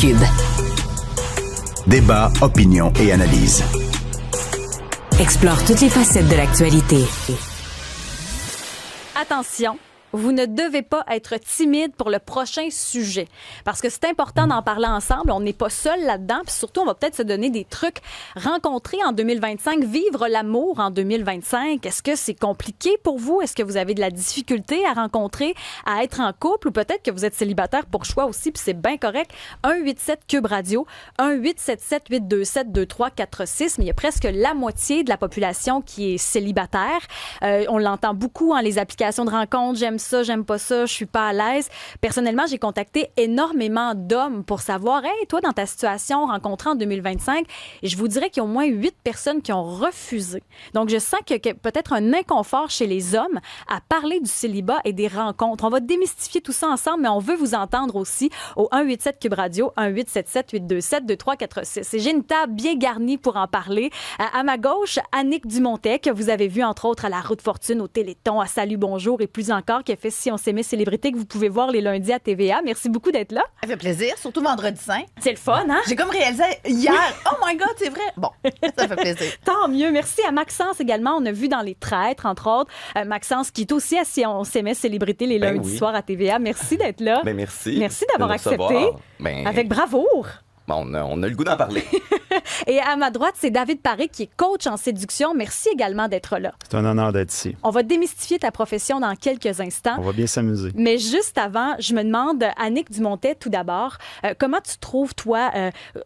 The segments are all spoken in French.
Cube. Débat, opinion et analyse. Explore toutes les facettes de l'actualité. Attention, vous ne devez pas être timide pour le prochain sujet. Parce que c'est important d'en parler ensemble. On n'est pas seul là-dedans. Puis surtout, on va peut-être se donner des trucs. Rencontrer en 2025, vivre l'amour en 2025. Est-ce que c'est compliqué pour vous? Est-ce que vous avez de la difficulté à rencontrer, à être en couple? Ou peut-être que vous êtes célibataire pour choix aussi, puis c'est bien correct. 187 Cube Radio, 1-877-827-2346. Mais il y a presque la moitié de la population qui est célibataire. On l'entend beaucoup, les applications de rencontres. J'aime ça, j'aime pas ça, je suis pas à l'aise. Personnellement, j'ai contacté énormément d'hommes pour savoir, hey, toi, dans ta situation rencontrée en 2025, et je vous dirais qu'il y a au moins 8 personnes qui ont refusé. Donc, je sens qu'il y a peut-être un inconfort chez les hommes à parler du célibat et des rencontres. On va démystifier tout ça ensemble, mais on veut vous entendre aussi au 187 Cube Radio, 1-877-827-2346. Et j'ai une table bien garnie pour en parler. À ma gauche, Annick Dumontet, que vous avez vu, entre autres, à La Route Fortune, au Téléthon, à Salut Bonjour et plus encore, qui a fait Si on s'aimait célébrité, que vous pouvez voir les lundis à TVA. Merci beaucoup d'être là. Ça fait plaisir, surtout vendredi saint. C'est le fun, hein? J'ai comme réalisé hier, oh my God, c'est vrai. Bon, ça fait plaisir. Tant mieux. Merci à Maxence également. On a vu dans Les Traîtres, entre autres. Maxence, qui est aussi à Si on s'aimait célébrité les lundis soirs à TVA. Merci d'être là. Ben merci. Merci d'avoir accepté. Avec bravoure. On a le goût d'en parler. Et à ma droite, c'est David Paré, qui est coach en séduction. Merci également d'être là. C'est un honneur d'être ici. On va démystifier ta profession dans quelques instants. On va bien s'amuser. Mais juste avant, je me demande, Annick Dumontet, tout d'abord, comment tu trouves, toi,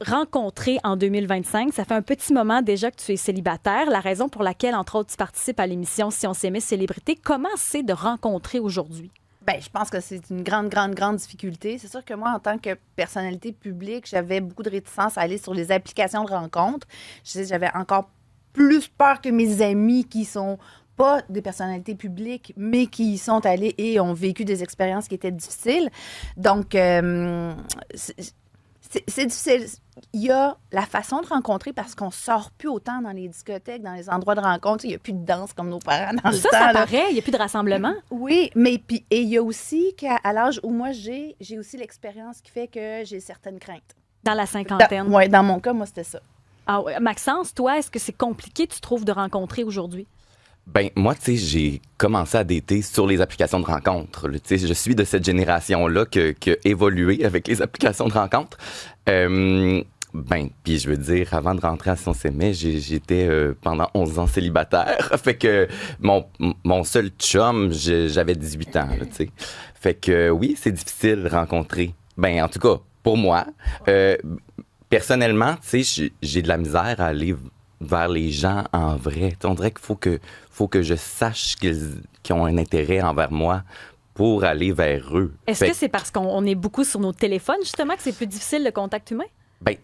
rencontrer en 2025? Ça fait un petit moment déjà que tu es célibataire. La raison pour laquelle, entre autres, tu participes à l'émission Si on s'aimait célébrité. Comment c'est de rencontrer aujourd'hui? Bien, je pense que c'est une grande difficulté. C'est sûr que moi, en tant que personnalité publique, j'avais beaucoup de réticence à aller sur les applications de rencontres. J'avais encore plus peur que mes amis qui sont pas des personnalités publiques, mais qui y sont allés et ont vécu des expériences qui étaient difficiles. Donc, c'est difficile. Il y a la façon de rencontrer parce qu'on sort plus autant dans les discothèques, dans les endroits de rencontre. Il n'y a plus de danse comme nos parents dans le temps. Ça paraît. Il n'y a plus de rassemblement. Oui, mais et il y a aussi qu'à l'âge où moi j'ai aussi l'expérience qui fait que j'ai certaines craintes. Dans la cinquantaine. Oui, dans mon cas, moi, c'était ça. Ah, ouais. Maxence, toi, est-ce que c'est compliqué, tu trouves, de rencontrer aujourd'hui? Ben moi, tu sais, j'ai commencé à dater sur les applications de rencontres. Tu sais, je suis de cette génération-là qui a évolué avec les applications de rencontres. Ben, puis je veux dire, avant de rentrer à Si on s'aimait, j'étais pendant 11 ans célibataire. Fait que mon seul chum, j'avais 18 ans, tu sais. Fait que oui, c'est difficile de rencontrer. Ben, en tout cas, pour moi. Personnellement, tu sais, j'ai de la misère à aller vers les gens en vrai. T'sais, on dirait qu'il faut que je sache qu'ils ont un intérêt envers moi pour aller vers eux. Est-ce que c'est parce qu'on est beaucoup sur nos téléphones, justement, que c'est plus difficile le contact humain? Ben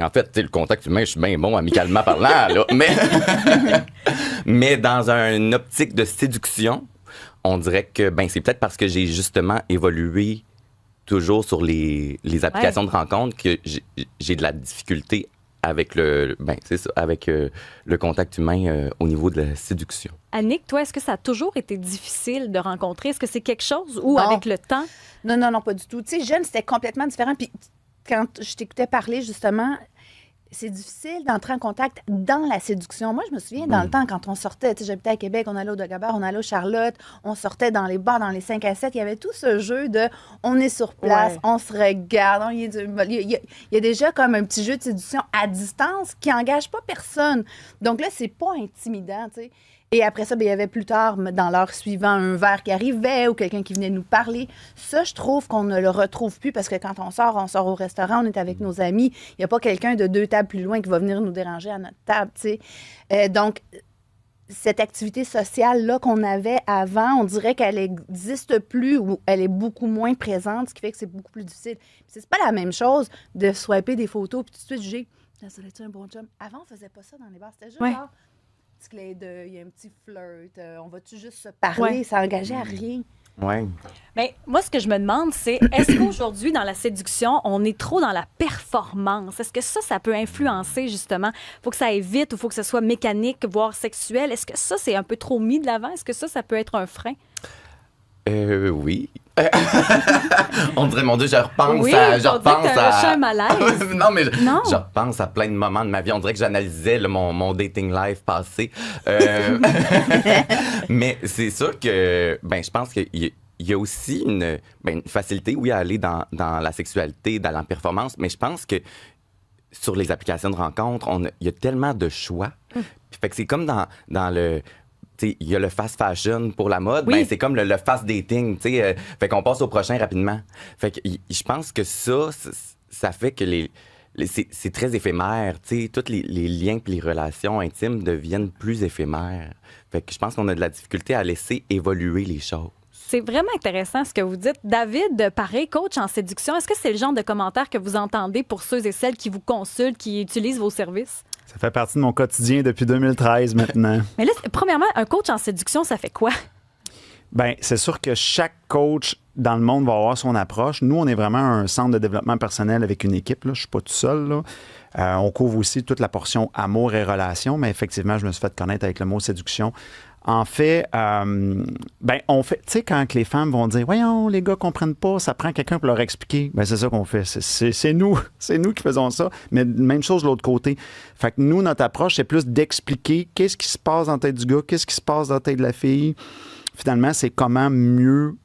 en fait, le contact humain, je suis bien bon amicalement parlant, là. Mais dans une optique de séduction, on dirait que c'est peut-être parce que j'ai justement évolué toujours sur les applications de rencontres que j'ai de la difficulté avec le contact humain au niveau de la séduction. Annick, toi, est-ce que ça a toujours été difficile de rencontrer? Est-ce que c'est quelque chose ou avec le temps? Non, pas du tout. Tu sais, jeune, c'était complètement différent. Puis quand je t'écoutais parler, justement, c'est difficile d'entrer en contact dans la séduction. Moi, je me souviens, dans le temps, quand on sortait, tu sais, j'habitais à Québec, on allait au Dagobert, on allait au Charlotte, on sortait dans les bars, dans les 5 à 7, il y avait tout ce jeu de on est sur place, on se regarde, il y a déjà comme un petit jeu de séduction à distance qui n'engage pas personne. Donc là, c'est pas intimidant, tu sais. Et après ça, il y avait plus tard, dans l'heure suivante, un verre qui arrivait ou quelqu'un qui venait nous parler. Ça, je trouve qu'on ne le retrouve plus parce que quand on sort au restaurant, on est avec nos amis. Il n'y a pas quelqu'un de 2 tables plus loin qui va venir nous déranger à notre table, tu sais. Donc, cette activité sociale-là qu'on avait avant, on dirait qu'elle n'existe plus ou elle est beaucoup moins présente, ce qui fait que c'est beaucoup plus difficile. Puis c'est pas la même chose de swiper des photos puis tout de suite juger « ça serait-tu un bon chum? » Avant, on faisait pas ça dans les bars. C'était juste genre... petit clin d'œil, il y a un petit flirt, on va-tu juste se parler, ça n'engageait à rien. Oui. Mais moi, ce que je me demande, c'est est-ce qu'aujourd'hui, dans la séduction, on est trop dans la performance? Est-ce que ça peut influencer, justement? Il faut que ça aille vite ou il faut que ce soit mécanique, voire sexuel. Est-ce que ça, c'est un peu trop mis de l'avant? Est-ce que ça peut être un frein? Oui. On dirait, mon Dieu, je repense Oui, à... Je on dirait que t'as reçu un malaise. non, mais Non. je repense à plein de moments de ma vie. On dirait que j'analysais là, mon dating life passé. Mais c'est sûr que, je pense qu'il y a aussi une facilité, oui, à aller dans la sexualité, dans la performance, mais je pense que sur les applications de rencontres, il y a tellement de choix. Fait que c'est comme dans le... Il y a le fast fashion pour la mode, Oui. c'est comme le fast dating. Fait qu'on passe au prochain rapidement. Fait que je pense que ça fait que c'est très éphémère. Tous les liens et les relations intimes deviennent plus éphémères. Fait que je pense qu'on a de la difficulté à laisser évoluer les choses. C'est vraiment intéressant ce que vous dites. David Paré, coach en séduction, est-ce que c'est le genre de commentaires que vous entendez pour ceux et celles qui vous consultent, qui utilisent vos services? Ça fait partie de mon quotidien depuis 2013 maintenant. Mais là, premièrement, un coach en séduction, ça fait quoi? Bien, c'est sûr que chaque coach dans le monde va avoir son approche. Nous, on est vraiment un centre de développement personnel avec une équipe. Là. Je ne suis pas tout seul. Là. On couvre aussi toute la portion amour et relations, mais effectivement, je me suis fait connaître avec le mot séduction. En fait, on fait, tu sais, quand les femmes vont dire, voyons, les gars comprennent pas, ça prend quelqu'un pour leur expliquer. C'est ça qu'on fait. C'est nous qui faisons ça. Mais même chose de l'autre côté. Fait que nous, notre approche, c'est plus d'expliquer qu'est-ce qui se passe dans la tête du gars, qu'est-ce qui se passe dans la tête de la fille. Finalement, c'est comment mieux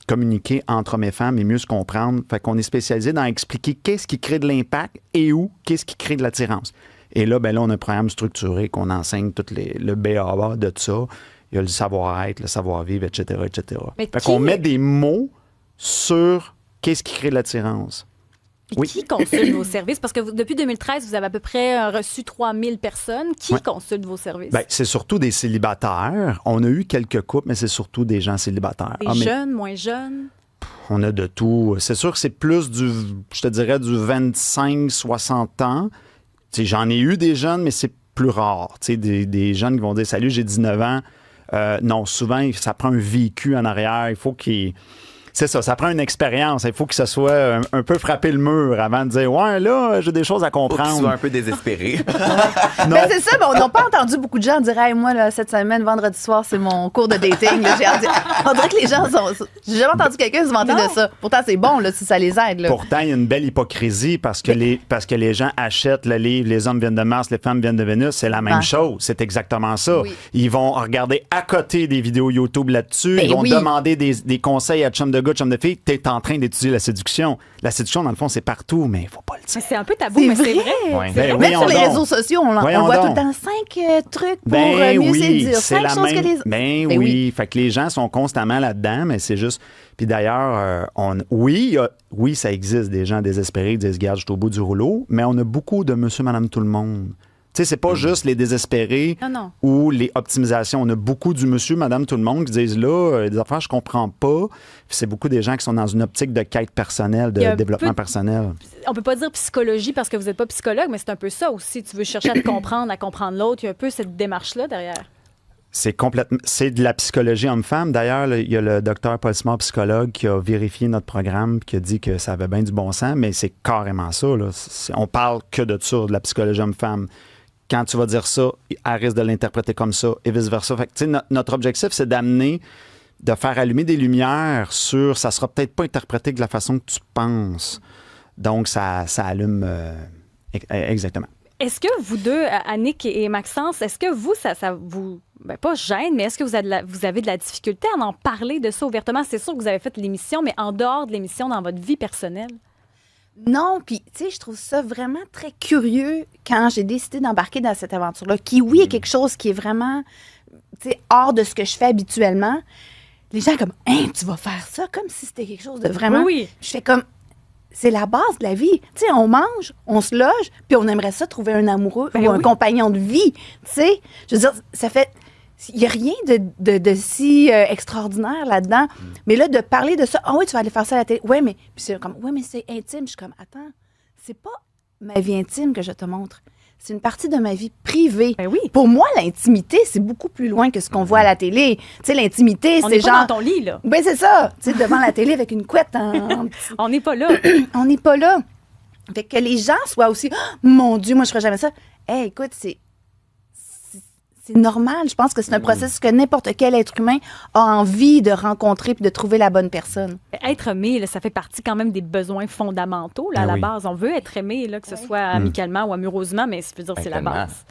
communiquer entre hommes et femmes et mieux se comprendre. Fait qu'on est spécialisé dans expliquer qu'est-ce qui crée de l'impact et où, qu'est-ce qui crée de l'attirance. Et là, on a un programme structuré qu'on enseigne tout le B.A.B.A. de ça. Il y a le savoir-être, le savoir-vivre, etc., etc. Mais fait qu'on met des mots sur qu'est-ce qui crée de l'attirance. Et qui consulte vos services? Parce que depuis 2013, vous avez à peu près reçu 3000 personnes. Qui consulte vos services? C'est surtout des célibataires. On a eu quelques couples, mais c'est surtout des gens célibataires. Des jeunes, moins jeunes? On a de tout. C'est sûr que c'est plus du 25-60 ans. J'en ai eu des jeunes, mais c'est plus rare. Des jeunes qui vont dire « Salut, j'ai 19 ans. » Non, souvent, ça prend un vécu en arrière. Il faut qu'il... C'est ça prend une expérience. Il faut que ça soit un peu frapper le mur avant de dire « Ouais, là, j'ai des choses à comprendre. » Faut qu'ils soient un peu désespérés. Non. C'est ça, on n'a pas entendu beaucoup de gens dire hey, moi, là, cette semaine, vendredi soir, c'est mon cours de dating. Là, on dirait que les gens sont. J'ai jamais entendu quelqu'un se vanter de ça. Pourtant, c'est bon là, si ça les aide. Là. Pourtant, il y a une belle hypocrisie parce que les gens achètent le livre Les hommes viennent de Mars, les femmes viennent de Vénus. C'est la même chose. C'est exactement ça. Oui. Ils vont regarder à côté des vidéos YouTube là-dessus. Ils vont demander des conseils à chum de gars, chum de fille. T'es en train d'étudier la séduction. La séduction, dans le fond, c'est partout, mais il faut pas le dire. C'est un peu tabou, mais c'est vrai. Ouais. Ben, Même sur les donc. réseaux sociaux, on voit tout le temps 5 trucs pour mieux séduire. 5 choses que les... Ben oui. Fait que les gens sont constamment là-dedans, mais c'est juste... Puis d'ailleurs, oui, ça existe des gens désespérés qui disent « Regarde, je suis au bout du rouleau », mais on a beaucoup de monsieur, madame, tout le monde. Tu sais, c'est pas juste les désespérés ou les optimisations. On a beaucoup du monsieur, madame, tout le monde qui disent là, des affaires, je comprends pas. Puis c'est beaucoup des gens qui sont dans une optique de quête personnelle, de développement personnel. On peut pas dire psychologie parce que vous n'êtes pas psychologue, mais c'est un peu ça aussi. Tu veux chercher à te comprendre, à comprendre l'autre. Il y a un peu cette démarche-là derrière. C'est de la psychologie homme-femme. D'ailleurs, il y a le docteur Paul Simard, psychologue, qui a vérifié notre programme qui a dit que ça avait bien du bon sens, mais c'est carrément ça. Là. On parle que de ça, de la psychologie homme-femme. Quand tu vas dire ça, elle risque de l'interpréter comme ça et vice-versa. Fait que, notre objectif, c'est de faire allumer des lumières sur ça sera peut-être pas interprété de la façon que tu penses. Donc, ça allume exactement. Est-ce que vous deux, Annick et Maxence, est-ce que vous, ça vous, pas gêne, mais est-ce que vous avez de la difficulté à en parler de ça ouvertement? C'est sûr que vous avez fait l'émission, mais en dehors de l'émission, dans votre vie personnelle? Non, puis tu sais, je trouve ça vraiment très curieux quand j'ai décidé d'embarquer dans cette aventure-là, qui, oui, est quelque chose qui est vraiment, tu sais, hors de ce que je fais habituellement. Les gens comme, hein, tu vas faire ça comme si c'était quelque chose de vraiment... Oui. Je fais comme, c'est la base de la vie. Tu sais, on mange, on se loge, puis on aimerait ça trouver un amoureux ou un compagnon de vie. Tu sais, je veux dire, ça fait... Il n'y a rien de si extraordinaire là-dedans. Mais là, de parler de ça, ah oui, tu vas aller faire ça à la télé. Oui, mais puis c'est comme, oui, mais c'est intime. Je suis comme, attends, c'est pas ma vie intime que je te montre. C'est une partie de ma vie privée. Ben oui. Pour moi, l'intimité, c'est beaucoup plus loin que ce qu'on voit à la télé. Tu sais, l'intimité, On c'est n'est genre... pas dans ton lit, là. Ben c'est ça. Tu sais, devant la télé avec une couette en... On n'est pas là. On n'est pas là. Fait que les gens soient aussi, oh, mon Dieu, moi, je ferais jamais ça. Hey, écoute, c'est c'est normal. Je pense que c'est un processus que n'importe quel être humain a envie de rencontrer puis de trouver la bonne personne. Être aimé, là, ça fait partie quand même des besoins fondamentaux. Là, à Ah la oui. base, on veut être aimé, là, que ce soit amicalement ou amoureusement, mais ça veut dire que c'est la Tellement. base.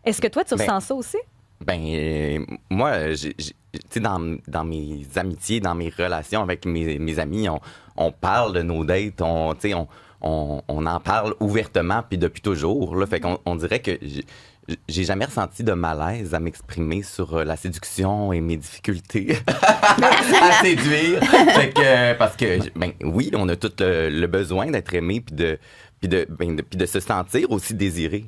Est-ce que toi, tu ressens ça aussi? Moi, tu sais, dans mes amitiés, dans mes relations avec mes amis, on parle de nos dates, on en parle ouvertement, puis depuis toujours. Là, fait qu'on dirait que j'ai jamais ressenti de malaise à m'exprimer sur la séduction et mes difficultés à séduire. Fait que, parce que, oui, on a tout le besoin d'être aimé, puis de se sentir aussi désiré.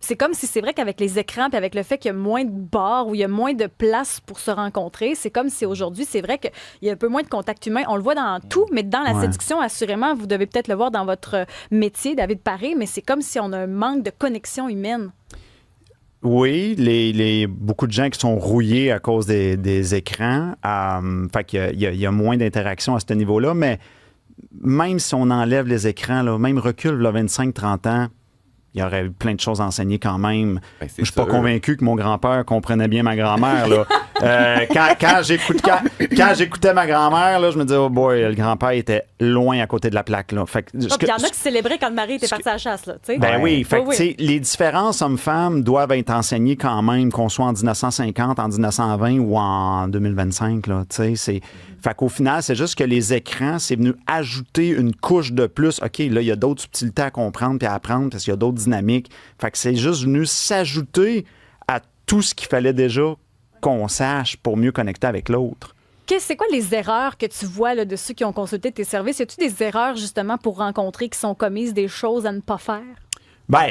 C'est comme si c'est vrai qu'avec les écrans puis avec le fait qu'il y a moins de bars, où il y a moins de place pour se rencontrer, c'est comme si aujourd'hui, c'est vrai qu'il y a un peu moins de contact humain. On le voit dans tout, mais dans la séduction, assurément, vous devez peut-être le voir dans votre métier, David Paré, mais c'est comme si on a un manque de connexion humaine. Oui, beaucoup de gens qui sont rouillés à cause des écrans. Fait qu'il y a moins d'interaction à ce niveau-là, mais même si on enlève les écrans, là, même recul, 25-30 ans, il y aurait eu plein de choses à enseigner quand même. Je suis pas convaincu que mon grand-père comprenait bien ma grand-mère. Là. Quand j'écoutais ma grand-mère, là, je me disais, oh boy, le grand-père était loin à côté de la plaque. Là. Fait que, Il y en a qui célébraient quand Marie était partie à la chasse. Là, oui, fait que, tu sais, les différences hommes-femmes doivent être enseignées quand même, qu'on soit en 1950, en 1920 ou en 2025. Là, fait qu'au final, c'est juste que les écrans, c'est venu ajouter une couche de plus. OK, là, il y a d'autres subtilités à comprendre puis à apprendre parce qu'il y a d'autres dynamiques. Fait que c'est juste venu s'ajouter à tout ce qu'il fallait déjà qu'on sache pour mieux connecter avec l'autre. C'est quoi les erreurs que tu vois là, de ceux qui ont consulté tes services? Y a-tu des erreurs, justement, pour rencontrer qui sont commises, des choses à ne pas faire?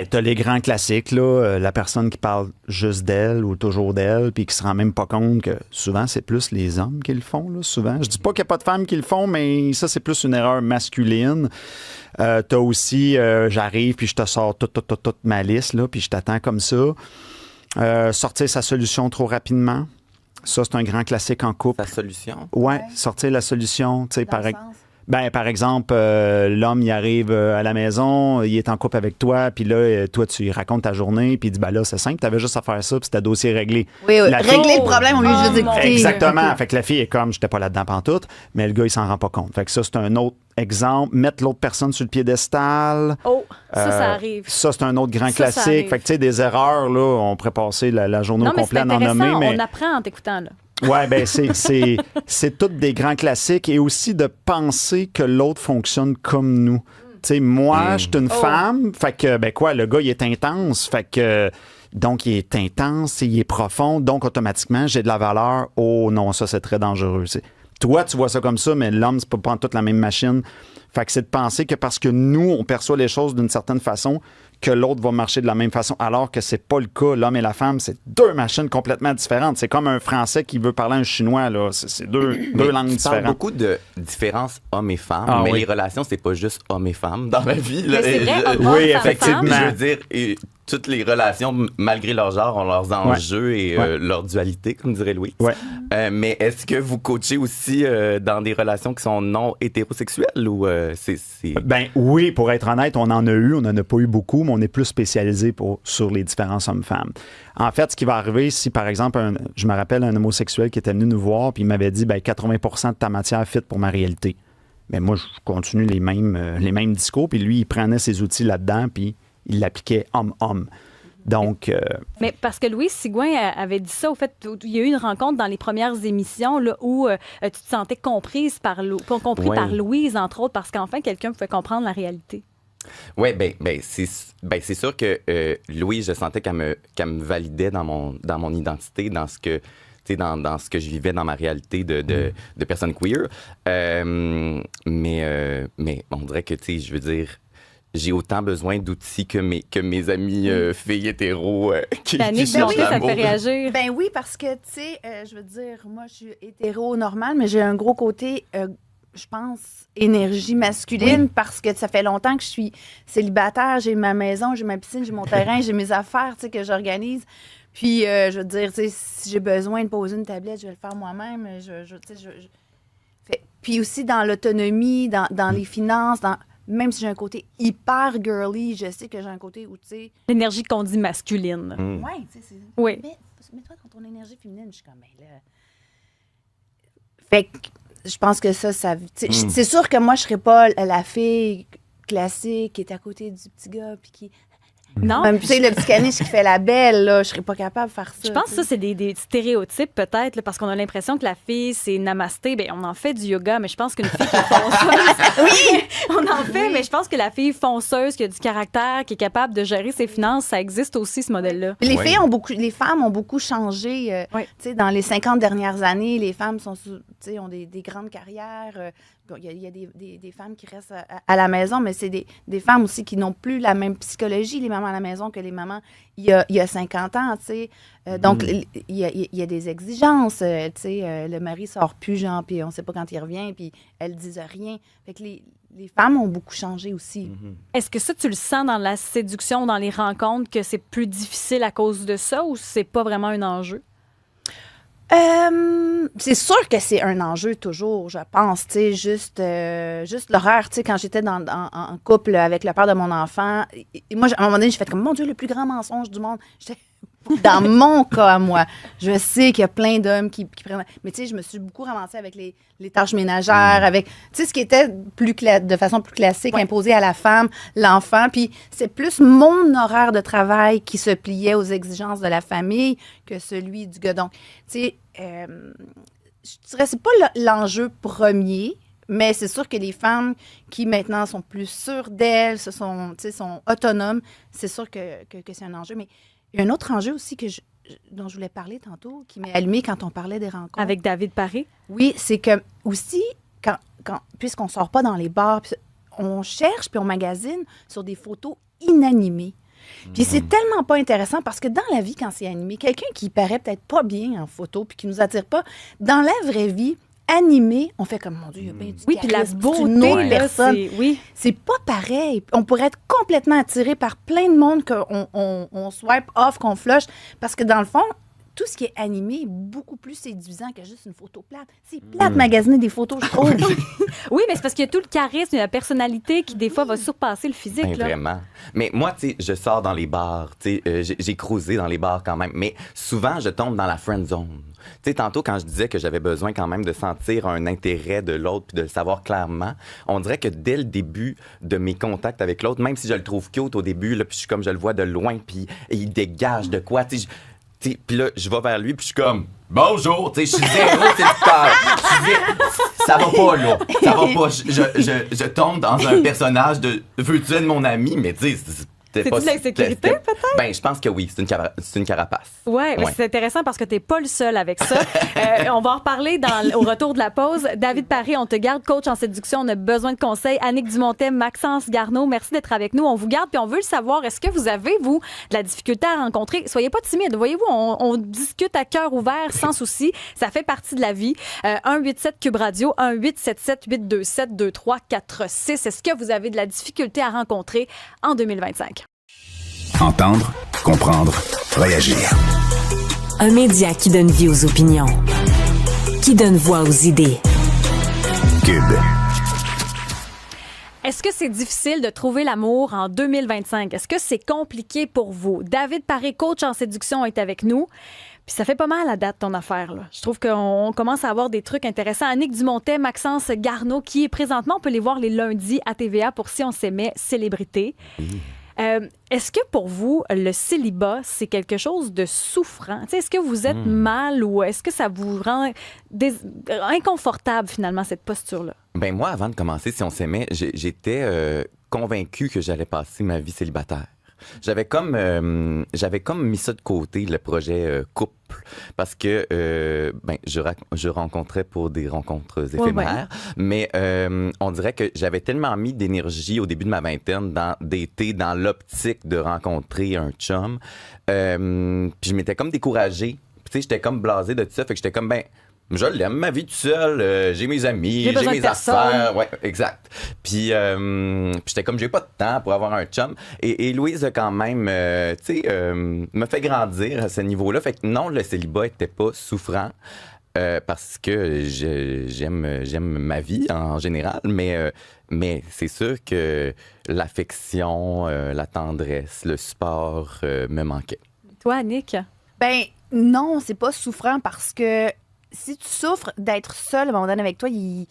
T'as les grands classiques, là, la personne qui parle juste d'elle ou toujours d'elle, puis qui se rend même pas compte que souvent, c'est plus les hommes qui le font, là, souvent. Je dis pas qu'il n'y a pas de femmes qui le font, mais ça, c'est plus une erreur masculine. T'as aussi, j'arrive, puis je te sors toute ma liste, là, puis je t'attends comme ça. Sortir sa solution trop rapidement. Ça, c'est un grand classique en couple. Sa solution? Ouais, sortir la solution, tu sais, par exemple, l'homme, il arrive à la maison, il est en couple avec toi, puis là, toi, tu lui racontes ta journée, puis il dit, là, c'est simple, t'avais juste à faire ça, puis c'est ta dossier réglé. Oui, régler le problème au lieu de juste écouter. Exactement. Fait que la fille est comme, j'étais pas là-dedans pantoute, mais le gars, il s'en rend pas compte. Fait que ça, c'est un autre exemple. Mettre l'autre personne sur le piédestal. Oh, ça arrive. Ça, c'est un autre grand classique. Fait que, tu sais, des erreurs, là, on pourrait passer la journée au complet à en nommer. Mais on apprend en t'écoutant, là. Ouais, c'est tous des grands classiques et aussi de penser que l'autre fonctionne comme nous. Tu sais, moi, je suis une femme, fait que, le gars, il est intense, fait que, donc, il est intense, il est profond, donc, automatiquement, j'ai de la valeur. Oh non, ça, c'est très dangereux. Toi, tu vois ça comme ça, mais l'homme, c'est pas toute la même machine. Fait que c'est de penser que parce que nous, on perçoit les choses d'une certaine façon, que l'autre va marcher de la même façon, alors que c'est pas le cas. L'homme et la femme, c'est deux machines complètement différentes. C'est comme un Français qui veut parler un Chinois, là. C'est deux langues différentes. Tu parles beaucoup de différences hommes et femmes, mais les relations, c'est pas juste hommes et femmes dans la vie. Là. Mais c'est vrai, oui, effectivement. Je veux dire, toutes les relations, malgré leur genre, ont leurs enjeux et leur dualité, comme dirait Louis. Ouais. Mais est-ce que vous coachez aussi dans des relations qui sont non hétérosexuelles ou c'est... Oui, pour être honnête, on en a eu, on n'en a pas eu beaucoup, mais on est plus spécialisé sur les différences hommes-femmes. En fait, ce qui va arriver, si par exemple, je me rappelle un homosexuel qui était venu nous voir, puis il m'avait dit 80% de ta matière fit pour ma réalité. Mais moi, je continue les mêmes discours, puis lui, il prenait ses outils là-dedans, puis il l'appliquait homme-homme. Donc... Mais parce que Louise Sigouin avait dit ça, au fait, il y a eu une rencontre dans les premières émissions là, où tu te sentais compris par Louise, entre autres, parce qu'enfin, quelqu'un pouvait comprendre la réalité. Oui, c'est sûr que Louise, je sentais qu'elle me validait dans mon identité, dans ce que... Dans ce que je vivais dans ma réalité de personne queer. Mais on dirait que, je veux dire, j'ai autant besoin d'outils que mes amis filles hétéros qui ça te fait réagir. Ben oui, parce que, tu sais, je veux dire, moi, je suis hétéro-normale, mais j'ai un gros côté... je pense, énergie masculine parce que ça fait longtemps que je suis célibataire. J'ai ma maison, j'ai ma piscine, j'ai mon terrain, j'ai mes affaires, tu sais, que j'organise. Puis, je veux dire, tu sais, si j'ai besoin de poser une tablette, je vais le faire moi-même. Puis aussi dans l'autonomie, dans les finances, même si j'ai un côté hyper girly, je sais que j'ai un côté où, tu sais... L'énergie qu'on dit masculine. Ouais, tu sais, Oui. Mais mets-toi dans ton énergie féminine. Je suis comme, ben là. Fait que je pense que ça c'est sûr que moi, je serais pas la fille classique qui est à côté du petit gars puis qui. Non. Tu sais, le petit caniche qui fait la belle, là, je serais pas capable de faire ça. Je pense que ça, c'est des stéréotypes, peut-être, là, parce qu'on a l'impression que la fille, c'est namasté. Bien, on en fait du yoga, mais je pense qu'une fille qui est fonceuse. Oui! On en fait, mais je pense que la fille fonceuse, qui a du caractère, qui est capable de gérer ses finances, ça existe aussi, ce modèle-là. Puis les femmes ont beaucoup changé. Tu sais, dans les 50 dernières années, les femmes ont des grandes carrières. Il y a des femmes qui restent à la maison, mais c'est des femmes aussi qui n'ont plus la même psychologie, les mamans à la maison, que les mamans il y a 50 ans, tu sais. Donc, il y a des exigences, tu sais. Le mari sort plus, genre, puis on sait pas quand il revient, puis elles disent rien. Fait que les femmes ont beaucoup changé aussi. Est-ce que ça, tu le sens dans la séduction, dans les rencontres, que c'est plus difficile à cause de ça, ou c'est pas vraiment un enjeu? C'est sûr que c'est un enjeu toujours, je pense, tu sais, juste l'horaire, tu sais, quand j'étais en couple avec le père de mon enfant, et moi, à un moment donné, j'ai fait comme, mon Dieu, le plus grand mensonge du monde. J'étais dans mon cas, à moi. Je sais qu'il y a plein d'hommes qui prennent... Mais tu sais, je me suis beaucoup ramassée avec les tâches ménagères, avec, tu sais, ce qui était de façon plus classique, imposé à la femme, l'enfant. Puis c'est plus mon horaire de travail qui se pliait aux exigences de la famille que celui du gars. Donc, tu sais, je dirais, c'est pas l'enjeu premier, mais c'est sûr que les femmes qui maintenant sont plus sûres d'elles, sont autonomes, c'est sûr que c'est un enjeu. Mais il y a un autre enjeu aussi dont je voulais parler tantôt, qui m'est allumé quand on parlait des rencontres. Avec David Paré? Oui, c'est que aussi, puisqu'on ne sort pas dans les bars, on cherche puis on magasine sur des photos inanimées. Puis c'est tellement pas intéressant parce que dans la vie, quand c'est animé, quelqu'un qui paraît peut-être pas bien en photo puis qui nous attire pas, dans la vraie vie, animé, on fait comme, mon Dieu, il y a bien du Oui, puis la charisme, beauté, c'est une autre là, personne. C'est pas pareil. On pourrait être complètement attiré par plein de monde qu'on swipe off, qu'on flush, parce que dans le fond, tout ce qui est animé est beaucoup plus séduisant que juste une photo plate. C'est plate magasiner des photos, je trouve. Oui, mais c'est parce qu'il y a tout le charisme et la personnalité qui, des fois, va surpasser le physique. Ben, vraiment. Mais moi, tu sais, je sors dans les bars. Tu sais, j'ai cruisé dans les bars quand même. Mais souvent, je tombe dans la friend zone. Tu sais, tantôt, quand je disais que j'avais besoin quand même de sentir un intérêt de l'autre puis de le savoir clairement, on dirait que dès le début de mes contacts avec l'autre, même si je le trouve cute au début, là, puis je suis comme je le vois de loin, puis il dégage de quoi, tu sais. Puis là, je vais vers lui, puis je suis comme « Bonjour! » Tu sais, je suis zéro séducteur. Ça va pas, là. Ça va pas. Je tombe dans un personnage de « Veux-tu être mon ami? » Mais tu sais, c'est-tu de l'insécurité, peut-être? Ben, je pense que oui, c'est une carapace. Oui, mais c'est intéressant parce que tu n'es pas le seul avec ça. On va en reparler au retour de la pause. David Paré, on te garde, coach en séduction. On a besoin de conseils. Annick Dumontet, Maxence Garneau, merci d'être avec nous. On vous garde puis on veut le savoir. Est-ce que vous avez, vous, de la difficulté à rencontrer? Soyez pas timide. Voyez-vous, on discute à cœur ouvert, sans souci. Ça fait partie de la vie. 187 Cube Radio, 1-877-827-2346. Est-ce que vous avez de la difficulté à rencontrer en 2025? Entendre, comprendre, réagir. Un média qui donne vie aux opinions, qui donne voix aux idées. Cube. Est-ce que c'est difficile de trouver l'amour en 2025? Est-ce que c'est compliqué pour vous? David Paré, coach en séduction, est avec nous. Puis ça fait pas mal à date, ton affaire, là. Je trouve qu'on commence à avoir des trucs intéressants. Annick Dumontet, Maxence Garneau, qui est présentement, on peut les voir les lundis à TVA pour Si on s'aimait, célébrité. Est-ce que pour vous, le célibat, c'est quelque chose de souffrant? T'sais, est-ce que vous êtes mal ou est-ce que ça vous rend inconfortable, finalement, cette posture-là? Ben moi, avant de commencer, Si on s'aimait, j'étais convaincu que j'allais passer ma vie célibataire. J'avais comme mis ça de côté, le projet couple, parce que je rencontrais pour des rencontres éphémères, mais on dirait que j'avais tellement mis d'énergie au début de ma vingtaine dans l'optique de rencontrer un chum, puis je m'étais comme découragé, tu sais, j'étais comme blasé de tout ça, fait que j'étais comme, je l'aime, ma vie toute seule, j'ai mes amis, j'ai mes affaires. Ouais, exact. Puis j'étais comme, j'ai pas de temps pour avoir un chum. Et Louise a quand même, me fait grandir à ce niveau-là. Fait que non, le célibat était pas souffrant. Parce que j'aime ma vie en général, mais c'est sûr que l'affection, la tendresse, le support me manquait. Toi, Annick? Ben, Non, c'est pas souffrant parce que si tu souffres d'être seul à un moment donné avec toi, il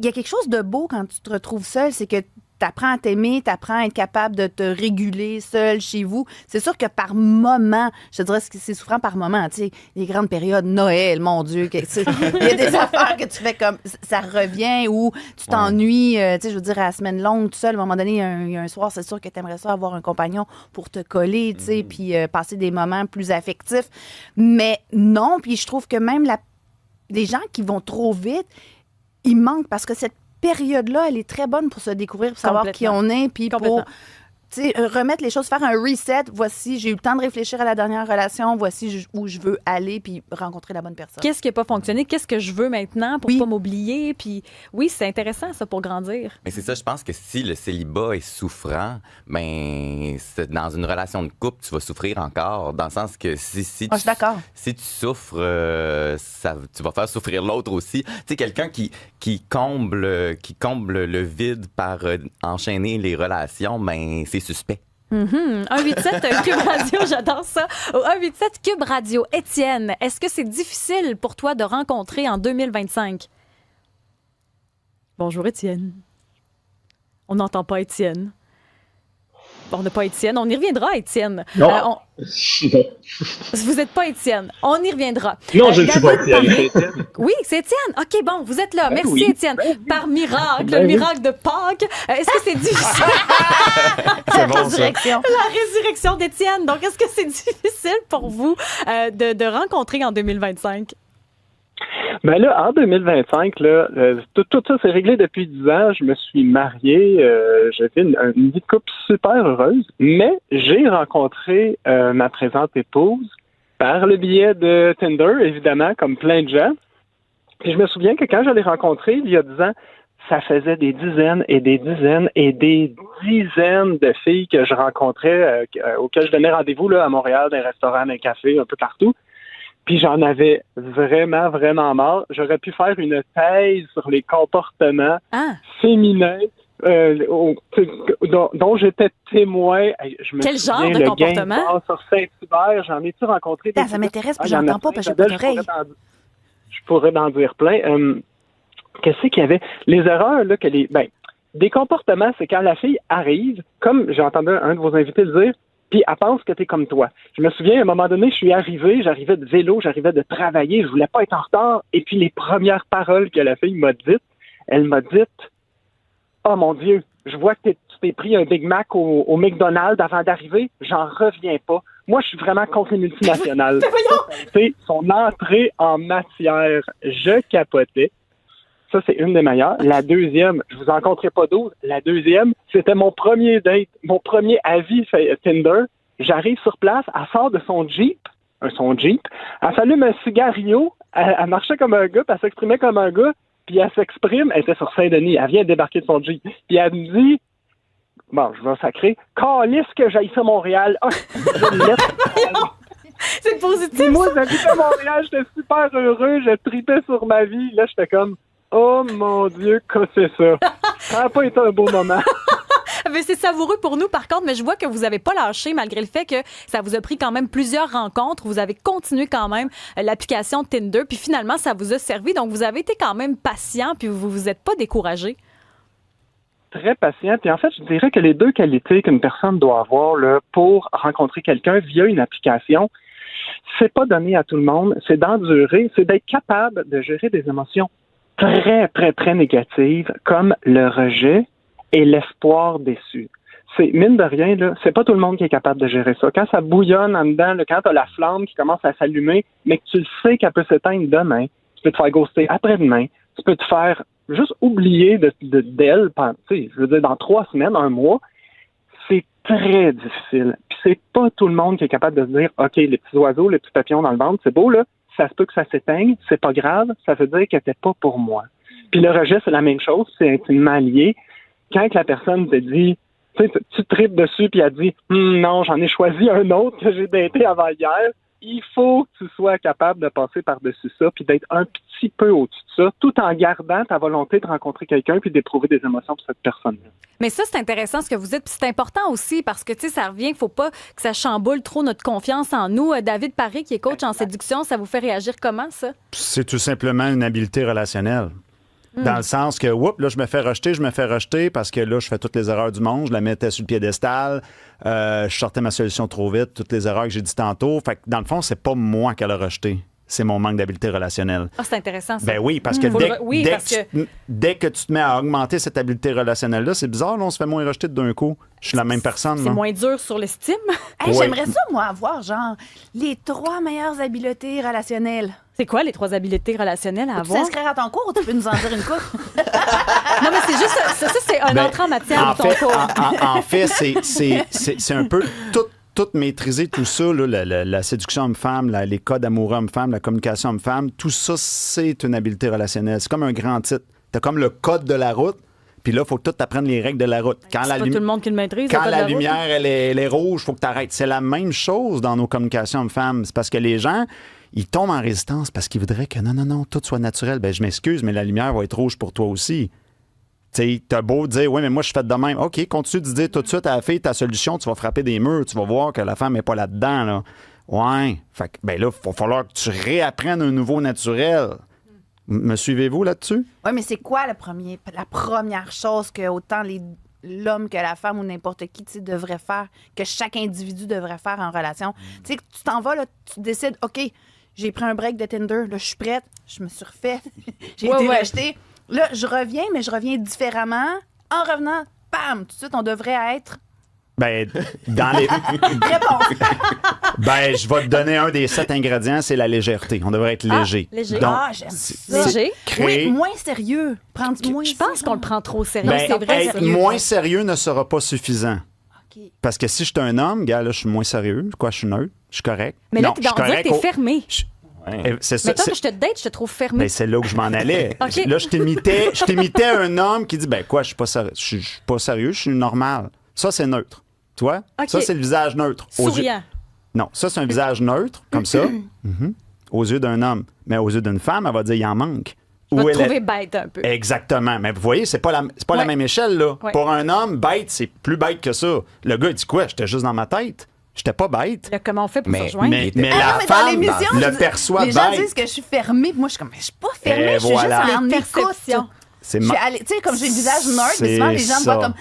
y a quelque chose de beau quand tu te retrouves seul, c'est que tu apprends à t'aimer, tu apprends à être capable de te réguler seul chez vous. C'est sûr que par moment, je te dirais que c'est souffrant par moment, tu sais, les grandes périodes, Noël, mon Dieu, il y a des affaires que tu fais comme, ça revient ou tu t'ennuies, tu sais, je veux dire, à la semaine longue, tout seul, à un moment donné, il y a un soir, c'est sûr que tu aimerais ça avoir un compagnon pour te coller, tu sais, puis passer des moments plus affectifs. Mais non, puis je trouve que même les gens qui vont trop vite, ils manquent parce que cette période-là, elle est très bonne pour se découvrir, pour savoir qui on est, puis pour remettre les choses, faire un reset. Voici, j'ai eu le temps de réfléchir à la dernière relation, voici où je veux aller, puis rencontrer la bonne personne. Qu'est-ce qui n'a pas fonctionné? Qu'est-ce que je veux maintenant pour pas m'oublier? Puis oui, c'est intéressant, ça, pour grandir. Mais c'est ça, je pense que si le célibat est souffrant, ben, dans une relation de couple, tu vas souffrir encore, dans le sens que si je suis d'accord. Si tu souffres, tu vas faire souffrir l'autre aussi. Tu sais, quelqu'un qui comble le vide par enchaîner les relations, ben, c'est suspect. 187 Cube Radio, j'adore ça. Au 187 Cube Radio, Étienne, est-ce que c'est difficile pour toi de rencontrer en 2025? Bonjour, Étienne. On n'entend pas Étienne. On n'a pas Étienne. On y reviendra, Étienne. Non. Vous n'êtes pas Étienne. On y reviendra. Non, je ne suis pas Étienne. Oui, c'est Étienne. OK, bon, vous êtes là. Merci, oui. Étienne. Par miracle, le miracle de Pâques. Est-ce que c'est difficile? C'est bon, ça. Résurrection. La résurrection d'Étienne. Donc, est-ce que c'est difficile pour vous de rencontrer en 2025? Ben là, en 2025, là, tout ça s'est réglé depuis 10 ans. Je me suis marié, j'avais une vie de couple super heureuse, mais j'ai rencontré ma présente épouse par le biais de Tinder, évidemment, comme plein de gens. Et je me souviens que quand je l'ai rencontrée il y a 10 ans, ça faisait des dizaines et des dizaines et des dizaines de filles que je rencontrais, auxquelles je donnais rendez-vous là, à Montréal, dans les restaurants, dans les cafés, un peu partout. Puis j'en avais vraiment, vraiment marre. J'aurais pu faire une thèse sur les comportements féminins dont j'étais témoin. Je me Quel souviens, genre de comportement? Sur Saint-Hubert, j'en ai-tu rencontré? Ça m'intéresse, puis j'entends pas, parce que j'ai pas d'oreille. Je pourrais en dire plein. Qu'est-ce qu'il y avait? Les erreurs, là, des comportements, c'est quand la fille arrive, comme j'ai entendu un de vos invités le dire, puis elle pense que t'es comme toi. Je me souviens, à un moment donné, j'arrivais de vélo, j'arrivais de travailler, je voulais pas être en retard, et puis les premières paroles que la fille m'a dites, elle m'a dit « Oh mon Dieu, je vois que tu t'es pris un Big Mac au McDonald's avant d'arriver, j'en reviens pas. Moi, je suis vraiment contre les multinationales. » C'est son entrée en matière. Je capotais. Ça, c'est une des meilleures. La deuxième, je vous en compterai pas 12. La deuxième, c'était mon premier date, mon premier avis Tinder. J'arrive sur place, elle sort de son Jeep, elle s'allume un cigario, elle marchait comme un gars, puis elle s'exprimait comme un gars, puis elle s'exprime, elle était sur Saint-Denis, elle vient de débarquer de son Jeep, puis elle me dit, bon, je vais sacrer, calisse que j'aille ça Montréal. Ah, je me laisse. C'est positif. Moi, j'habitais à Montréal, j'étais super heureux, je tripais sur ma vie. Là, j'étais comme, oh mon Dieu, que c'est ça. Ça n'a pas été un beau moment. Mais c'est savoureux pour nous, par contre, mais je vois que vous n'avez pas lâché, malgré le fait que ça vous a pris quand même plusieurs rencontres. Vous avez continué quand même l'application Tinder, puis finalement, ça vous a servi. Donc, vous avez été quand même patient, puis vous vous êtes pas découragé. Très patient. Puis en fait, je dirais que les deux qualités qu'une personne doit avoir là, pour rencontrer quelqu'un via une application, c'est pas donné à tout le monde, c'est d'endurer, c'est d'être capable de gérer des émotions très, très, très négatives, comme le rejet et l'espoir déçu. C'est, mine de rien, là, c'est pas tout le monde qui est capable de gérer ça. Quand ça bouillonne en dedans, là, quand t'as la flamme qui commence à s'allumer, mais que tu le sais qu'elle peut s'éteindre demain, tu peux te faire ghoster après-demain, tu peux te faire juste oublier d'elle, je veux dire, dans 3 semaines, 1 mois, c'est très difficile. Puis c'est pas tout le monde qui est capable de se dire, OK, les petits oiseaux, les petits papillons dans le ventre, c'est beau, là, ça se peut que ça s'éteigne, c'est pas grave, ça veut dire qu'elle n'était pas pour moi. Puis le rejet, c'est la même chose, c'est intimement lié. Quand la personne te dit, tu tripes dessus, puis elle dit, non, j'en ai choisi un autre que j'ai daté avant hier, il faut que tu sois capable de passer par-dessus ça puis d'être un petit peu au-dessus de ça, tout en gardant ta volonté de rencontrer quelqu'un puis d'éprouver des émotions pour cette personne-là. Mais ça, c'est intéressant ce que vous dites. Puis c'est important aussi parce que, tu sais, ça revient, il ne faut pas que ça chamboule trop notre confiance en nous. David Paré, qui est coach en séduction, ça vous fait réagir comment, ça? C'est tout simplement une habileté relationnelle. Dans le sens que, là, je me fais rejeter parce que là, je fais toutes les erreurs du monde. Je la mettais sur le piédestal. Je sortais ma solution trop vite. Toutes les erreurs que j'ai dit tantôt. Fait que, dans le fond, c'est pas moi qu'elle a rejeté. C'est mon manque d'habileté relationnelle. Ah, c'est intéressant, ça. Ben oui, parce que dès que tu te mets à augmenter cette habileté relationnelle-là, c'est bizarre, là, on se fait moins rejeter d'un coup. Je suis la même personne. C'est moins dur sur l'estime. Hey, j'aimerais ça, moi, avoir, genre, les 3 meilleures habiletés relationnelles. C'est quoi les 3 habiletés relationnelles à Tu avoir? t'inscrire à ton cours ou tu peux nous en dire une couple? Non, mais c'est juste ça c'est un entrée en matière de ton cours. En fait, c'est un peu tout maîtriser, tout ça, là, la séduction homme-femme, les codes amoureux homme-femme, la communication homme-femme, tout ça, c'est une habileté relationnelle. C'est comme un grand titre. T'as comme le code de la route, puis là, il faut tout apprendre les règles de la route. C'est pas tout le monde qui le maîtrise. Quand la lumière, elle est rouge, il faut que tu arrêtes. C'est la même chose dans nos communications hommes-femmes. C'est parce que les gens, ils tombent en résistance parce qu'ils voudraient que non, tout soit naturel. Ben, je m'excuse, mais la lumière va être rouge pour toi aussi. T'as beau dire, oui, mais moi, je fais de même. OK, continue de dire tout de suite à la fille ta solution, tu vas frapper des murs, tu vas voir que la femme n'est pas là-dedans. Là. Ouais. Fait que, ben là, il va falloir que tu réapprennes un nouveau naturel. Me suivez-vous là-dessus? Oui, mais c'est quoi la première chose que autant l'homme que la femme ou n'importe qui devrait faire, que chaque individu devrait faire en relation? Tu sais, tu t'en vas, là, tu décides, OK, j'ai pris un break de Tinder, là, je suis prête, je me suis refait, j'ai été rejetée. Là, je reviens, mais je reviens différemment. En revenant, bam, tout de suite, on devrait être... Ben, dans les... Réponse. Ben, je vais te donner un des 7 ingrédients, c'est la légèreté. On devrait être léger. Léger. Donc, j'aime ça. Léger. Oui, moins sérieux. Prendre moins Je pense qu'on le prend trop sérieux. Ben, c'est vrai. être moins sérieux ne sera pas suffisant. OK. Parce que si je suis un homme, gars, là, je suis moins sérieux. Quoi, je suis neutre, je suis correct. Mais là, Non, je suis on dirait que correct t'es fermé. C'est ça. Mettons que je te date, je te trouve fermé. Ben, c'est là où je m'en allais. OK. Là, je t'imitais un homme qui dit, ben quoi, je suis pas sérieux, je suis normal. Ça, c'est neutre. Tu vois? OK. Ça, c'est le visage neutre. Souriant. Non, ça, c'est un visage neutre, comme ça, aux yeux d'un homme. Mais aux yeux d'une femme, elle va dire, il en manque. Je vais te trouver bête un peu. Exactement. Mais vous voyez, c'est pas la même échelle, là. Ouais. Pour un homme, bête, c'est plus bête que ça. Le gars, il dit quoi? J'étais juste dans ma tête. J'étais pas bête. Là, comment on fait pour se rejoindre? Mais non, la mais dans femme l'émission, le perçoit les gens bête. disent que je suis fermée. Moi, je suis comme, mais je suis pas fermée, Et je suis voilà. juste en Les écoute. perceptions. C'est Tu sais, comme j'ai le visage nerd, mais souvent, les gens me voient comme,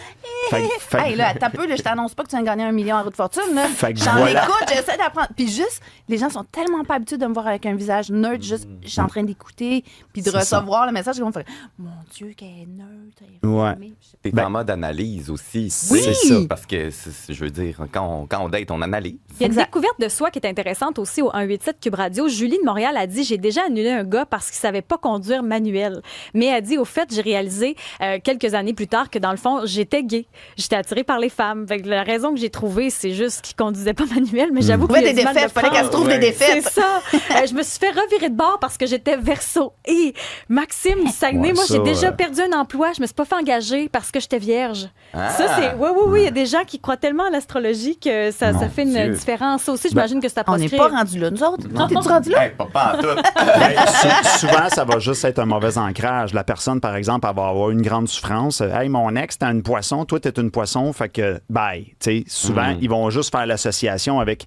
hey, là, t'as peu, là, je t'annonce pas que tu vas gagner 1 million en route de fortune, là. Fait que J'en voilà. écoute, j'essaie d'apprendre. Puis juste, les gens sont tellement pas habitués de me voir avec un visage neutre, juste, je suis en train d'écouter, puis de C'est recevoir le message, ils vont me faire, mon Dieu, qu'elle est neutre. Elle est Ouais. fermée. T'es en mode analyse aussi. Oui! C'est ça, parce que, je veux dire, quand on date, on analyse. Il y a une découverte de soi qui est intéressante aussi au 187 Cube Radio. Julie de Montréal a dit, j'ai déjà annulé un gars parce qu'il savait pas conduire manuel. Mais elle a dit, au fait, j'ai réalisé quelques années plus tard que dans le fond, j'étais gay. J'étais attirée par les femmes. Fait que la raison que j'ai trouvée, c'est juste qu'il conduisait pas manuel. Mais j'avoue qu'il y a des du mal de défaites, fallait prendre. qu'elle se trouve des défaites. C'est ça. Je me suis fait revirer de bord parce que j'étais verso. Et Maxime du Saguenay, Ouais, moi, ça, j'ai déjà perdu un emploi. Je me suis pas fait engager parce que j'étais vierge. Ça, c'est... Oui. Il y a des gens qui croient tellement à l'astrologie que ça fait une Dieu. différence. Ça aussi, j'imagine que ça On n'est proscrit. pas rendu là, nous autres. Toi, t'es-tu rendu là? Hey, pas en tout. Ben, souvent, ça va juste être un mauvais ancrage. La personne, par exemple, elle va avoir une grande souffrance. Hey, mon ex, t'es une poisson, toi, t'es une poisson, fait que bye. Tu sais, souvent, ils vont juste faire l'association avec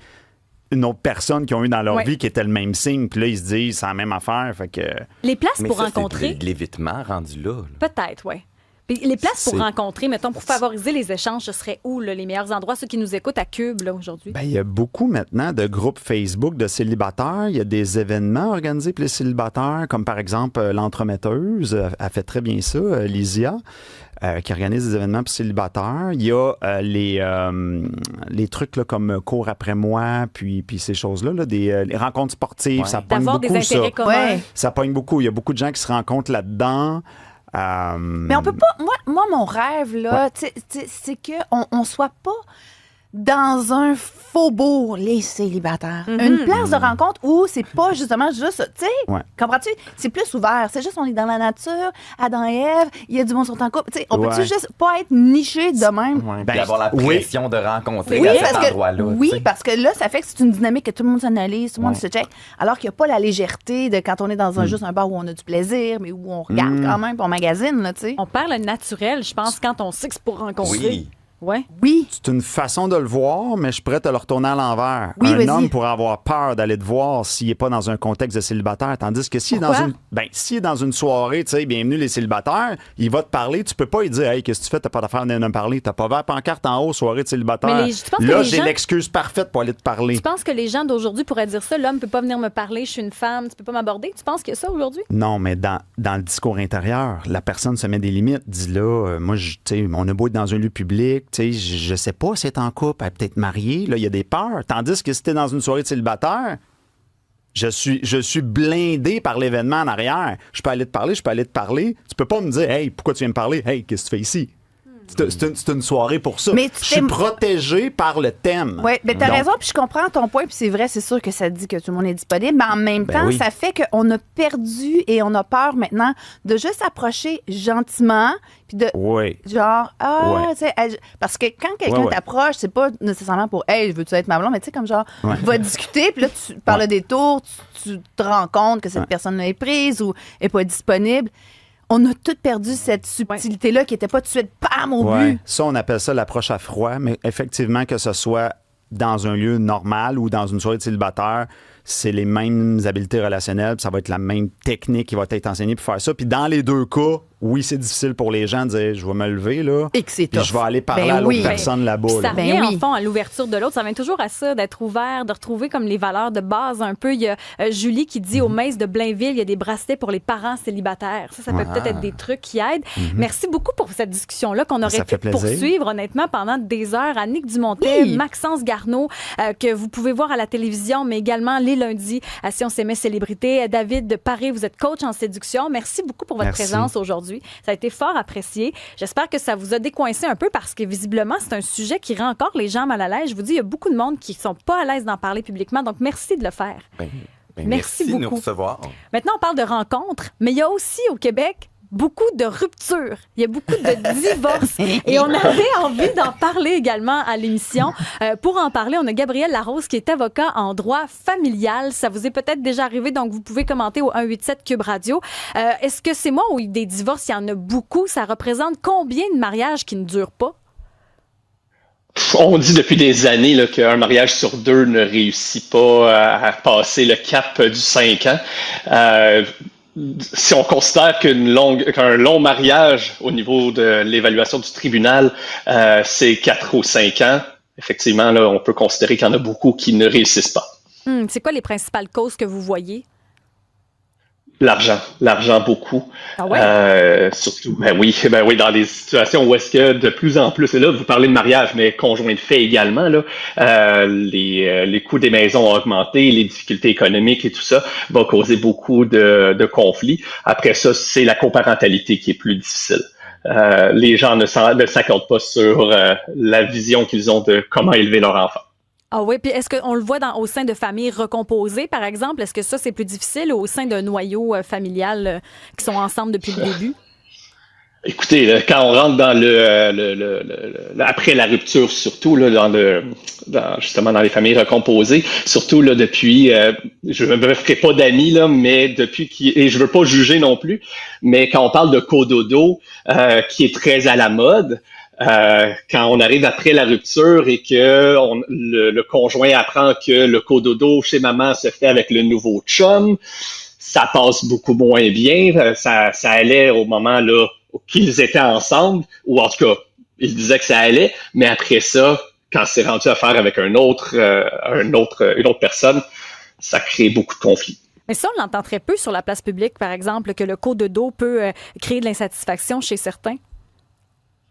une autre personne qu'ils ont eu dans leur vie qui était le même signe. Puis là, ils se disent, c'est la même affaire. Fait que... Les places Mais pour ça, rencontrer... c'est de l'évitement rendu là. Peut-être, oui. Les places pour C'est- rencontrer, mettons, pour favoriser les échanges, ce serait où, là, les meilleurs endroits, ceux qui nous écoutent à Cube, là, aujourd'hui? Ben, il y a beaucoup maintenant de groupes Facebook de célibataires. Il y a des événements organisés pour les célibataires, comme par exemple l'entremetteuse. Elle fait très bien ça, Lysia, qui organise des événements pour célibataires. Il y a les trucs là, comme Cours après moi, puis ces choses-là, là, les rencontres sportives. Ouais. Ça pogne D'avoir beaucoup, des ça. intérêts communs. Ouais. Ça pogne beaucoup. Il y a beaucoup de gens qui se rencontrent là-dedans. Mais on peut pas. Moi mon rêve, là, c'est qu'on soit pas dans un faubourg, les célibataires. Une place de rencontre où c'est pas justement juste, tu sais, Ouais. comprends-tu? C'est plus ouvert. C'est juste, on est dans la nature, Adam et Ève, il y a du monde qui sont en couple. Tu sais, on peut-tu Ouais. juste pas être niché de même? Ouais, Puis avoir la pression de rencontrer Oui, à parce cet que, endroit-là. oui, tu sais. parce que là, ça fait que c'est une dynamique que tout le monde s'analyse, tout le monde Ouais. se check, alors qu'il n'y a pas la légèreté de quand on est dans juste un bar où on a du plaisir, mais où on regarde quand même, puis on magasine, là, tu sais. On perd le naturel, je pense, quand on sait que c'est pour rencontrer. Oui. Ouais. Oui. C'est une façon de le voir, mais je suis prêt à le retourner à l'envers. Oui, un vas-y. homme pourrait avoir peur d'aller te voir s'il n'est pas dans un contexte de célibataire. Tandis que s'il est dans une soirée, tu sais, bienvenue les célibataires, il va te parler, tu peux pas lui dire, hey, qu'est-ce que tu fais, t'as pas d'affaire à venir me parler, t'as pas vert pancarte en haut, soirée de célibataire. Mais tu penses que Là, les j'ai gens- l'excuse parfaite pour aller te parler. Tu penses que les gens d'aujourd'hui pourraient dire ça? L'homme peut pas venir me parler, je suis une femme, tu peux pas m'aborder. Tu penses qu'il y a ça aujourd'hui? Non, mais dans le discours intérieur, la personne se met des limites. Dit là, moi, tu sais, on a beau être dans un lieu public, tu sais, je sais pas si elle est en couple, elle est peut-être mariée, là, il y a des peurs. Tandis que si t'es dans une soirée de célibataire, je suis blindé par l'événement en arrière. Je peux aller te parler. Tu peux pas me dire, hey, pourquoi tu viens me parler? Hey, qu'est-ce que tu fais ici? C'est une soirée pour ça. Mais tu Je suis t'aimes- protégé par le thème. Oui, mais t'as Donc, raison, puis je comprends ton point, puis c'est vrai, c'est sûr que ça dit que tout le monde est disponible, mais en même Ben temps, oui. ça fait qu'on a perdu et on a peur maintenant de juste approcher gentiment, puis de Oui. genre, Ouais. tu sais, parce que quand quelqu'un Ouais. t'approche, c'est pas nécessairement pour, hey, veux-tu être ma blonde, mais tu sais, comme genre, Ouais. va discuter, puis là, tu parles Ouais. des tours, tu te rends compte que cette Ouais. personne-là est prise ou est pas disponible. On a tous perdu cette subtilité-là qui était pas tout de suite, bam, au Ouais. but. Ça, on appelle ça l'approche à froid, mais effectivement, que ce soit dans un lieu normal ou dans une soirée de célibataire, c'est les mêmes habiletés relationnelles, puis ça va être la même technique qui va être enseignée pour faire ça. Puis dans les deux cas, oui, c'est difficile pour les gens de dire, je vais me lever, là, Et que c'est puis tough. je vais aller parler Ben à l'autre oui. personne là-bas. Puis ça là. revient, Ben oui. en fond, à l'ouverture de l'autre. Ça revient toujours à ça, d'être ouvert, de retrouver comme les valeurs de base un peu. Il y a Julie qui dit au Mace de Blainville, il y a des bracelets pour les parents célibataires. Ça peut peut-être être des trucs qui aident. Merci beaucoup pour cette discussion-là qu'on aurait Ça fait pu plaisir. poursuivre, honnêtement, pendant des heures. Annick Dumontet, Oui. Maxence Garneau, que vous pouvez voir à la télévision, mais également les lundis à Si on s'aimait célébrité. David de Paré, vous êtes coach en séduction. Merci beaucoup pour votre Merci. présence aujourd'hui. Ça a été fort apprécié. J'espère que ça vous a décoincé un peu parce que visiblement, c'est un sujet qui rend encore les gens mal à l'aise. Je vous dis, il y a beaucoup de monde qui sont pas à l'aise d'en parler publiquement. Donc, merci de le faire. Ben, Merci merci de nous beaucoup. recevoir. Maintenant, on parle de rencontres, mais il y a aussi au Québec beaucoup de ruptures. Il y a beaucoup de divorces. Et on avait envie d'en parler également à l'émission. Pour en parler, on a Gabriel Larose qui est avocat en droit familial. Ça vous est peut-être déjà arrivé, donc vous pouvez commenter au 187 Cube Radio. Est-ce que c'est moi où des divorces, il y en a beaucoup? Ça représente combien de mariages qui ne durent pas? On dit depuis des années là, qu'un mariage sur deux ne réussit pas à passer le cap du 5 ans. Si on considère qu'un long mariage au niveau de l'évaluation du tribunal, c'est 4 ou 5 ans, effectivement, là, on peut considérer qu'il y en a beaucoup qui ne réussissent pas. C'est quoi les principales causes que vous voyez? L'argent beaucoup. Ah ouais? Surtout, ben oui, dans les situations où est-ce que de plus en plus, et là, vous parlez de mariage, mais conjoint de fait également, là, les coûts des maisons ont augmenté, les difficultés économiques et tout ça va causer beaucoup de conflits. Après ça, c'est la coparentalité qui est plus difficile. Les gens ne s'accordent pas sur la vision qu'ils ont de comment élever leur enfant. Ah oui, puis est-ce qu'on le voit au sein de familles recomposées, par exemple? Est-ce que ça, c'est plus difficile au sein d'un noyau familial qui sont ensemble depuis le début? Écoutez, là, quand on rentre dans après la rupture, surtout là, justement dans les familles recomposées, surtout là depuis, je ne me ferai pas d'amis là, mais et je veux pas juger non plus, mais quand on parle de cododo, qui est très à la mode. Quand on arrive après la rupture et que le conjoint apprend que le cododo chez maman se fait avec le nouveau chum, ça passe beaucoup moins bien. Ça allait au moment là qu'ils étaient ensemble, ou en tout cas, ils disaient que ça allait, mais après ça, quand c'est rendu à faire avec une autre personne, ça crée beaucoup de conflits. Mais ça, on l'entend très peu sur la place publique, par exemple, que le cododo peut créer de l'insatisfaction chez certains.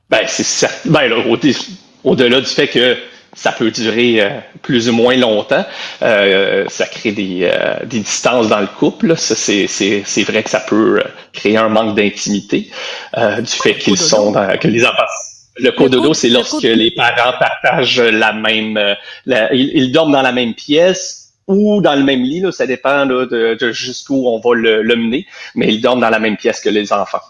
Ben, c'est certain. Ben, là, au-delà du fait que ça peut durer plus ou moins longtemps, ça crée des distances dans le couple. Là. Ça, c'est vrai que ça peut créer un manque d'intimité du fait qu'ils sont que les enfants. Le cododo, c'est lorsque les parents partagent la même... ils dorment dans la même pièce ou dans le même lit, là, ça dépend là, de jusqu'où on va le mener, mais ils dorment dans la même pièce que les enfants.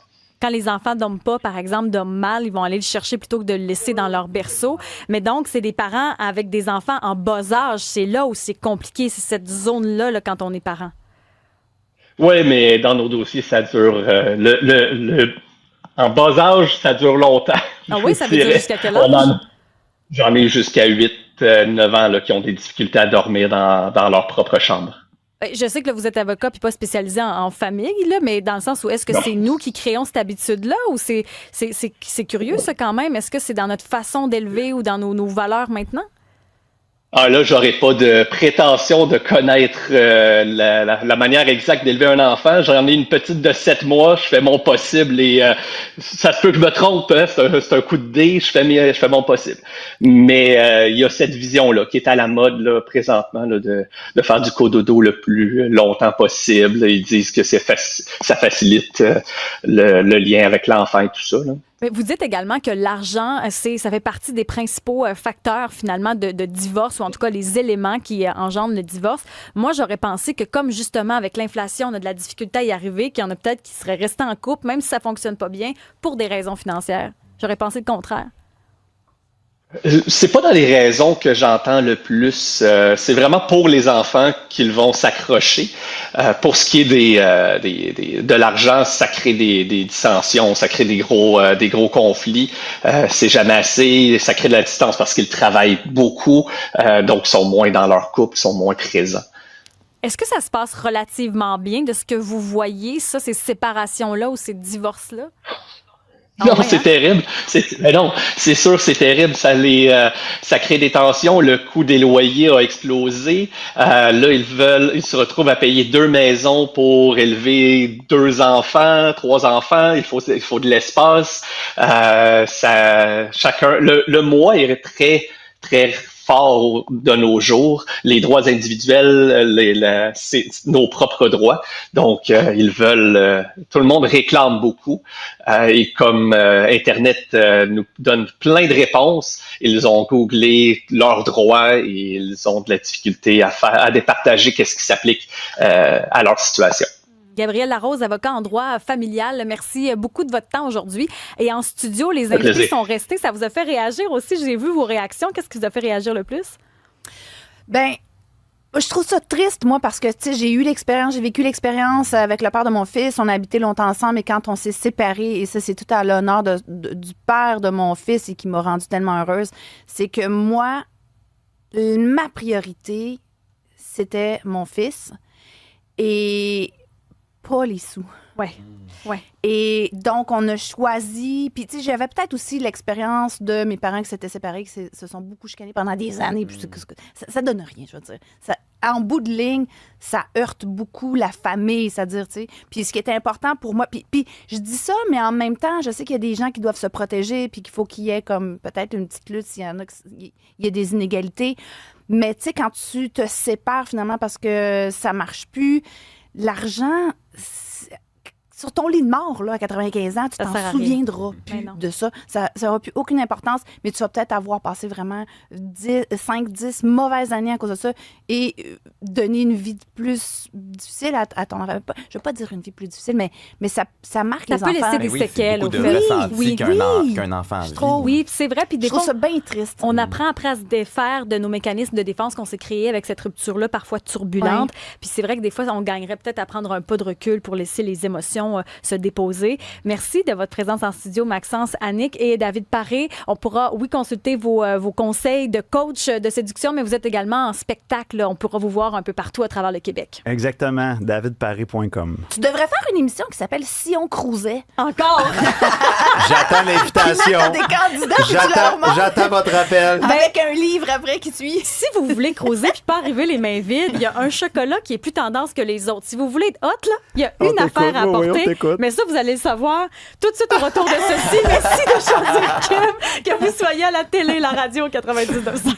Quand les enfants dorment pas, par exemple, dorment mal, ils vont aller le chercher plutôt que de le laisser dans leur berceau. Mais donc, c'est des parents avec des enfants en bas âge. C'est là où c'est compliqué, c'est cette zone-là là, quand on est parent. Oui, mais dans nos dossiers, ça dure... En bas âge, ça dure longtemps. Ah oui, ça veut dire jusqu'à quel âge? J'en ai jusqu'à 8-9 ans là, qui ont des difficultés à dormir dans leur propre chambre. Je sais que là, vous êtes avocat puis pas spécialisé en famille, là, mais dans le sens où est-ce que c'est nous qui créons cette habitude-là ou c'est curieux ça quand même? Est-ce que c'est dans notre façon d'élever ou dans nos valeurs maintenant? Ah là, j'aurais pas de prétention de connaître la manière exacte d'élever un enfant. J'en ai une petite de 7 mois, je fais mon possible et ça se peut que je me trompe, hein, c'est un coup de dé, je fais mon possible. Mais il y a cette vision-là qui est à la mode là, présentement là, de faire du cododo le plus longtemps possible. Ils disent que ça facilite le lien avec l'enfant et tout ça. Là. Mais vous dites également que l'argent, ça fait partie des principaux facteurs finalement de divorce ou en tout cas les éléments qui engendrent le divorce. Moi, j'aurais pensé que comme justement avec l'inflation, on a de la difficulté à y arriver, qu'il y en a peut-être qui seraient restés en couple, même si ça fonctionne pas bien, pour des raisons financières. J'aurais pensé le contraire. C'est pas dans les raisons que j'entends le plus. C'est vraiment pour les enfants qu'ils vont s'accrocher. Pour ce qui est de l'argent, ça crée des dissensions, ça crée des gros conflits. C'est jamais assez. Ça crée de la distance parce qu'ils travaillent beaucoup, donc sont moins dans leur couple, sont moins présents. Est-ce que ça se passe relativement bien de ce que vous voyez, ça, ces séparations-là ou ces divorces-là? Non, c'est terrible. Non, c'est sûr, c'est terrible. Ça crée des tensions. Le coût des loyers a explosé. Là, ils se retrouvent à payer 2 maisons pour élever 2 enfants, 3 enfants. Il faut de l'espace. Le mois est très, très fort de nos jours, les droits individuels, c'est nos propres droits. Donc, ils veulent, tout le monde réclame beaucoup. Et comme Internet nous donne plein de réponses, ils ont googlé leurs droits et ils ont de la difficulté à départager qu'est-ce qui s'applique à leur situation. Gabriel Larose, avocat en droit familial, merci beaucoup de votre temps aujourd'hui. Et en studio, les invités sont restés. Ça vous a fait réagir aussi. J'ai vu vos réactions. Qu'est-ce qui vous a fait réagir le plus? Ben, je trouve ça triste, moi, parce que, tu sais, j'ai vécu l'expérience avec le père de mon fils. On a habité longtemps ensemble, et quand on s'est séparés, et ça, c'est tout à l'honneur du père de mon fils et qui m'a rendue tellement heureuse, c'est que moi, ma priorité, c'était mon fils. Et pas les sous. Ouais. Et donc, on a choisi... Puis, tu sais, j'avais peut-être aussi l'expérience de mes parents qui s'étaient séparés, qui se sont beaucoup chicanés pendant des années. Puis ça donne rien, je veux dire. En bout de ligne, ça heurte beaucoup la famille, c'est-à-dire, tu sais. Puis, ce qui était important pour moi... Puis, je dis ça, mais en même temps, je sais qu'il y a des gens qui doivent se protéger puis qu'il faut qu'il y ait comme peut-être une petite lutte s'il y en a, il y a des inégalités. Mais, tu sais, quand tu te sépares, finalement, parce que ça marche plus, l'argent... Sur ton lit de mort, là, à 95 ans, tu t'en souviendras plus de ça. Ça n'aura plus aucune importance, mais tu vas peut-être avoir passé vraiment 5-10 mauvaises années à cause de ça et donner une vie plus difficile à ton enfant. Je ne veux pas dire une vie plus difficile, mais ça marque les enfants. Ça peut laisser des séquelles. C'est beaucoup de ressenti qu'un enfant vit. Oui, c'est vrai. Puis je trouve ça bien triste. On apprend après à se défaire de nos mécanismes de défense qu'on s'est créés avec cette rupture-là, parfois turbulente. Puis c'est vrai que des fois, on gagnerait peut-être à prendre un pas de recul pour laisser les émotions se déposer. Merci de votre présence en studio, Maxence, Annick et David Paré. On pourra, consulter vos conseils de coach de séduction, mais vous êtes également en spectacle. On pourra vous voir un peu partout à travers le Québec. Exactement. davidparé.com. Tu devrais faire une émission qui s'appelle Si on cruisait. Encore? J'attends l'invitation. Des candidats, j'attends votre appel. Avec un livre après qui suit. Si vous voulez creuser puis pas arriver les mains vides, il y a un chocolat qui est plus tendance que les autres. Si vous voulez être hot, là, il y a une affaire à apporter. Mais ça, vous allez le savoir tout de suite au retour de ceci. Merci de choisir Kim, que vous soyez à la télé, la radio 99.5.